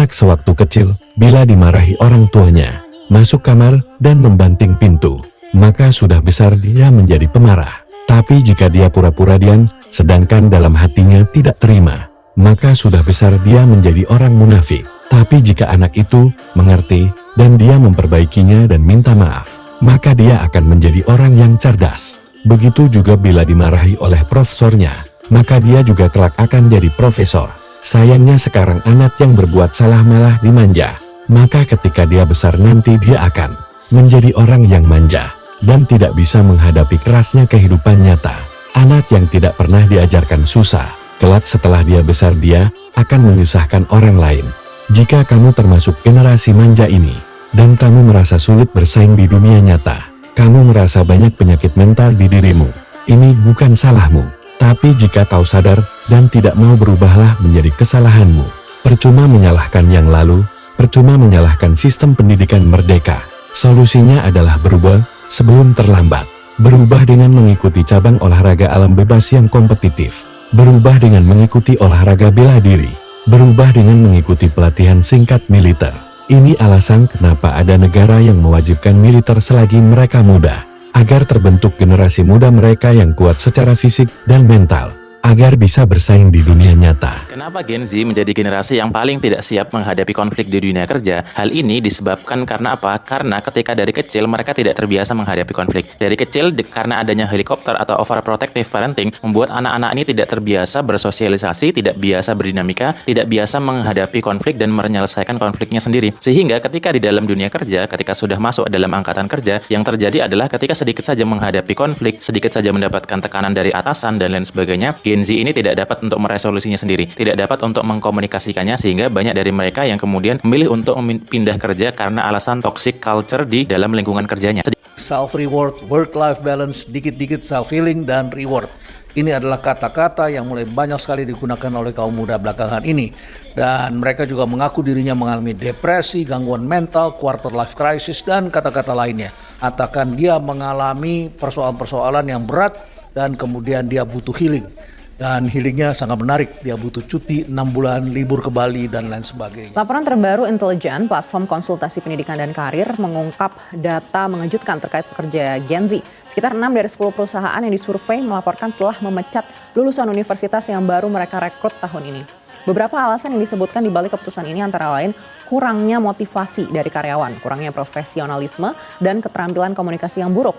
Anak sewaktu kecil, bila dimarahi orang tuanya, masuk kamar dan membanting pintu, maka sudah besar dia menjadi pemarah. Tapi jika dia pura-pura diam, sedangkan dalam hatinya tidak terima, maka sudah besar dia menjadi orang munafik. Tapi jika anak itu mengerti dan dia memperbaikinya dan minta maaf, maka dia akan menjadi orang yang cerdas. Begitu juga bila dimarahi oleh profesornya, maka dia juga kelak akan jadi profesor. Sayangnya sekarang anak yang berbuat salah malah dimanja, maka ketika dia besar nanti dia akan menjadi orang yang manja dan tidak bisa menghadapi kerasnya kehidupan nyata. Anak yang tidak pernah diajarkan susah, kelak setelah dia besar dia akan menyusahkan orang lain. Jika kamu termasuk generasi manja ini, dan kamu merasa sulit bersaing di dunia nyata, kamu merasa banyak penyakit mental di dirimu, ini bukan salahmu. Tapi jika kau sadar dan tidak mau berubahlah menjadi kesalahanmu. Percuma menyalahkan yang lalu, percuma menyalahkan sistem pendidikan merdeka. Solusinya adalah berubah sebelum terlambat. Berubah dengan mengikuti cabang olahraga alam bebas yang kompetitif. Berubah dengan mengikuti olahraga bela diri. Berubah dengan mengikuti pelatihan singkat militer. Ini alasan kenapa ada negara yang mewajibkan militer selagi mereka muda, agar terbentuk generasi muda mereka yang kuat secara fisik dan mental, agar bisa bersaing di dunia nyata. Kenapa Gen Z menjadi generasi yang paling tidak siap menghadapi konflik di dunia kerja? Hal ini disebabkan karena apa? Karena ketika dari kecil mereka tidak terbiasa menghadapi konflik. Dari kecil karena adanya helikopter atau overprotective parenting membuat anak-anak ini tidak terbiasa bersosialisasi, tidak biasa berdinamika, tidak biasa menghadapi konflik dan menyelesaikan konfliknya sendiri. Sehingga ketika di dalam dunia kerja, ketika sudah masuk dalam angkatan kerja, yang terjadi adalah ketika sedikit saja menghadapi konflik, sedikit saja mendapatkan tekanan dari atasan dan lain sebagainya, Gen Z ini tidak dapat untuk meresolusinya sendiri, tidak dapat untuk mengkomunikasikannya, sehingga banyak dari mereka yang kemudian memilih untuk pindah kerja karena alasan toxic culture di dalam lingkungan kerjanya. Self-reward, work-life balance, dikit-dikit self-healing, dan reward. Ini adalah kata-kata yang mulai banyak sekali digunakan oleh kaum muda belakangan ini. Dan mereka juga mengaku dirinya mengalami depresi, gangguan mental, quarter life crisis, dan kata-kata lainnya. Katakan dia mengalami persoalan-persoalan yang berat dan kemudian dia butuh healing. Dan healingnya sangat menarik, dia butuh cuti 6 bulan, libur ke Bali, dan lain sebagainya. Laporan terbaru Intelijen, platform konsultasi pendidikan dan karir, mengungkap data mengejutkan terkait pekerja Gen Z. Sekitar 6 dari 10 perusahaan yang disurvei melaporkan telah memecat lulusan universitas yang baru mereka rekrut tahun ini. Beberapa alasan yang disebutkan di balik keputusan ini antara lain kurangnya motivasi dari karyawan, kurangnya profesionalisme, dan keterampilan komunikasi yang buruk.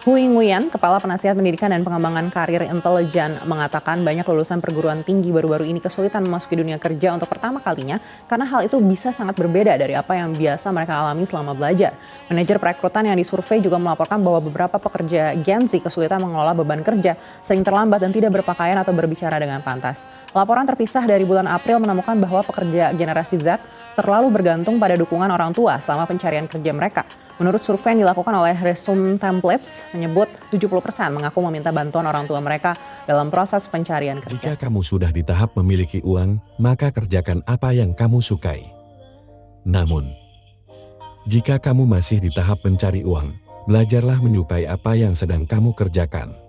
Hui Nguyen, Kepala Penasihat Pendidikan dan Pengembangan Karir Intelijen, mengatakan banyak lulusan perguruan tinggi baru-baru ini kesulitan memasuki dunia kerja untuk pertama kalinya karena hal itu bisa sangat berbeda dari apa yang biasa mereka alami selama belajar. Manajer perekrutan yang disurvei juga melaporkan bahwa beberapa pekerja Gen Z kesulitan mengelola beban kerja, sering terlambat dan tidak berpakaian atau berbicara dengan pantas. Laporan terpisah dari bulan April menemukan bahwa pekerja generasi Z terlalu bergantung pada dukungan orang tua selama pencarian kerja mereka. Menurut survei yang dilakukan oleh Resume Templates, menyebut 70% mengaku meminta bantuan orang tua mereka dalam proses pencarian kerja. Jika kamu sudah di tahap memiliki uang, maka kerjakan apa yang kamu sukai. Namun, jika kamu masih di tahap mencari uang, belajarlah menyukai apa yang sedang kamu kerjakan.